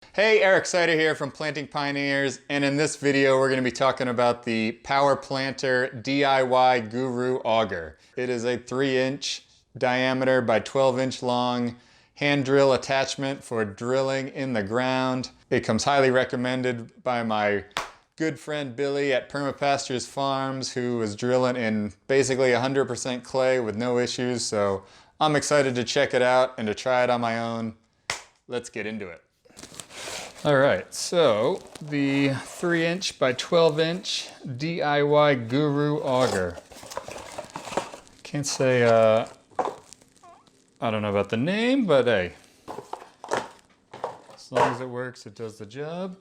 Hey, Eric Sider here from Planting Pioneers, and in this video we're going to be talking about the Power Planter DIY Guru Auger. It is a 3-inch diameter by 12-inch long hand drill attachment for drilling in the ground. It comes highly recommended by my good friend Billy at Perma Pastures Farms, who was drilling in basically 100% clay with no issues, so I'm excited to check it out and to try it on my own. Let's get into it. All right, so the 3-inch by 12-inch DIY Guru Auger. Can't say, I don't know about the name, but hey, as long as it works, it does the job.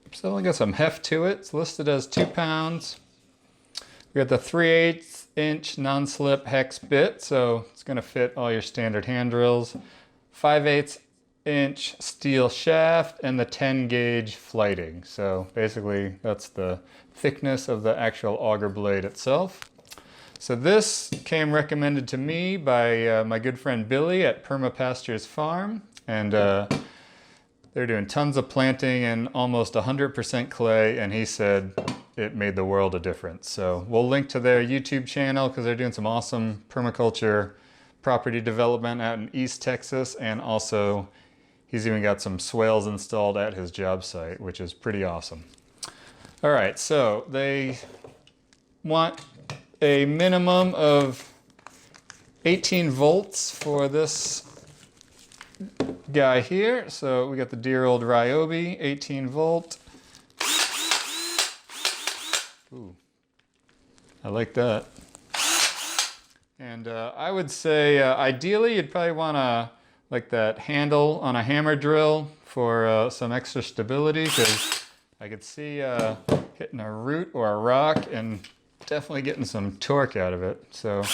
It's only got some heft to it. It's listed as 2 pounds. We got the 3/8 inch non-slip hex bit, so it's gonna fit all your standard hand drills. 5/8 inch steel shaft and the 10 gauge flighting. So basically that's the thickness of the actual auger blade itself. So this came recommended to me by my good friend Billy at Perma Pastures Farm, and they're doing tons of planting in almost 100% clay, and he said it made the world a difference. So we'll link to their YouTube channel because they're doing some awesome permaculture property development out in East Texas, and also he's even got some swales installed at his job site, which is pretty awesome. All right, so they want a minimum of 18 volts for this guy here. So we got the dear old Ryobi, 18 volt. Ooh, I like that. And I would say ideally you'd probably want to like that handle on a hammer drill for some extra stability, because I could see hitting a root or a rock and definitely getting some torque out of it. So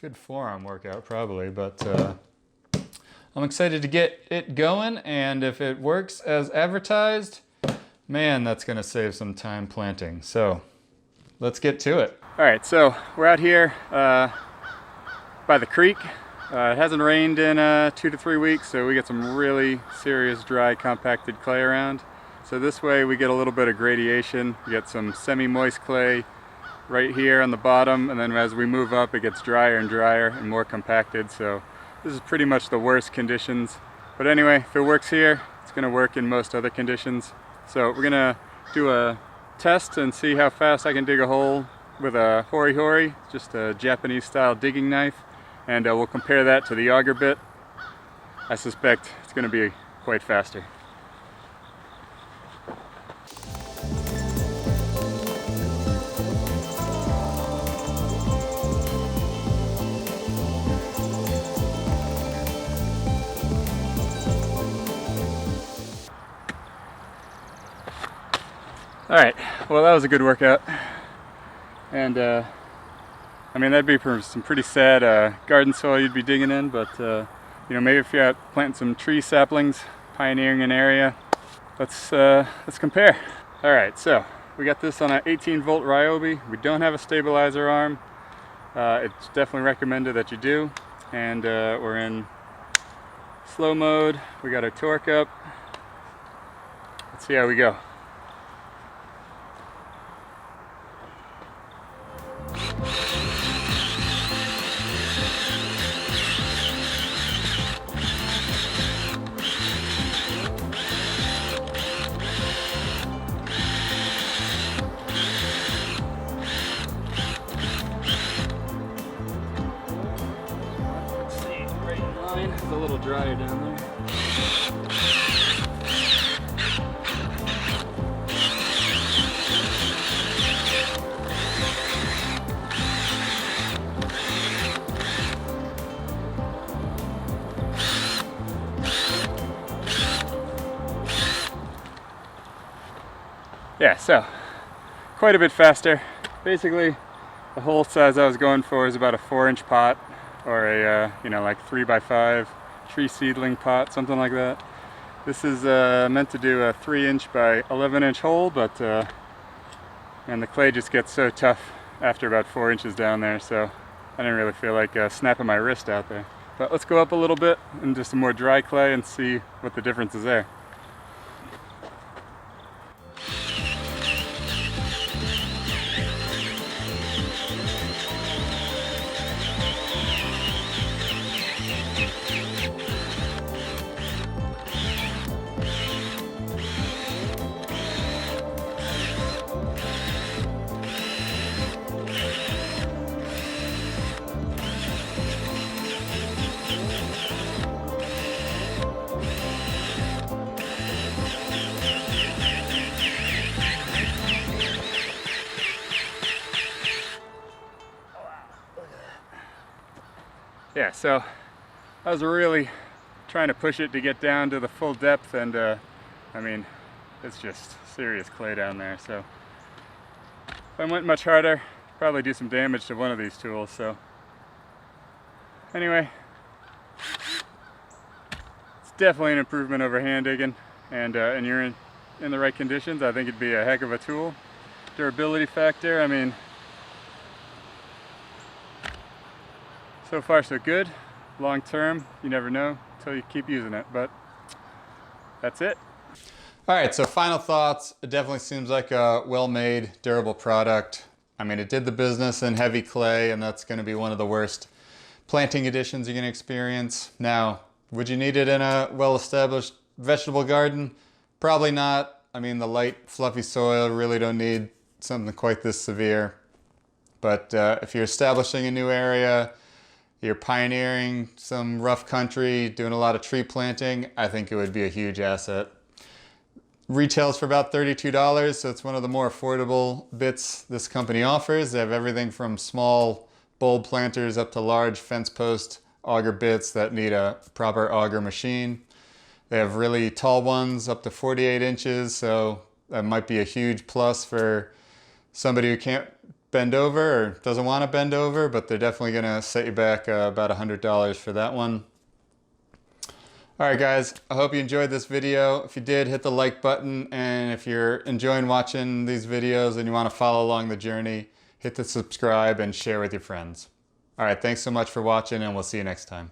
good forearm workout probably, but I'm excited to get it going, and if it works as advertised, man, that's gonna save some time planting. So let's get to it. All right, so we're out here by the creek. It hasn't rained in 2 to 3 weeks, so we get some really serious dry compacted clay around. So this way we get a little bit of gradation. We get some semi-moist clay right here on the bottom, and then as we move up it gets drier and drier and more compacted. So this is pretty much the worst conditions. But anyway, if it works here, it's gonna work in most other conditions. So we're gonna do a test and see how fast I can dig a hole with a hori hori, just a Japanese style digging knife. And we'll compare that to the auger bit. I suspect it's going to be quite faster. All right, well that was a good workout. And I mean, that'd be for some pretty sad garden soil you'd be digging in, but you know, maybe if you're out planting some tree saplings, pioneering an area, let's compare. All right, so we got this on an 18 volt Ryobi. We don't have a stabilizer arm. It's definitely recommended that you do. And we're in slow mode. We got our torque up. Let's see how we go. It's a little drier down there. Yeah, so quite a bit faster. Basically, the hole size I was going for is about a 4-inch pot, or a you know, like 3x5 tree seedling pot, something like that. This is meant to do a 3-inch by 11-inch hole, but and the clay just gets so tough after about 4 inches down there, so I didn't really feel like snapping my wrist out there. But let's go up a little bit into some more dry clay and see what the difference is there. yeah, so I was really trying to push it to get down to the full depth, and I mean, it's just serious clay down there. So if I went much harder, probably do some damage to one of these tools. So anyway, it's definitely an improvement over hand digging, and you're in the right conditions. I think it'd be a heck of a tool. Durability factor, I mean, so far so good. Long term, you never know until you keep using it, but that's it. All right, so final thoughts. It definitely seems like a well-made, durable product. I mean, it did the business in heavy clay, and that's gonna be one of the worst planting conditions you're gonna experience. Now, would you need it in a well-established vegetable garden? Probably not. I mean, the light, fluffy soil really don't need something quite this severe. But if you're establishing a new area, you're pioneering some rough country, doing a lot of tree planting, I think it would be a huge asset. Retails for about $32, so it's one of the more affordable bits this company offers. They have everything from small bulb planters up to large fence post auger bits that need a proper auger machine. They have really tall ones up to 48 inches, so that might be a huge plus for somebody who can't bend over or doesn't want to bend over, but they're definitely going to set you back about $100 for that one. All right, guys, I hope you enjoyed this video. If you did, hit the like button, and if you're enjoying watching these videos and you want to follow along the journey, hit the subscribe and share with your friends. All right, thanks so much for watching, and we'll see you next time.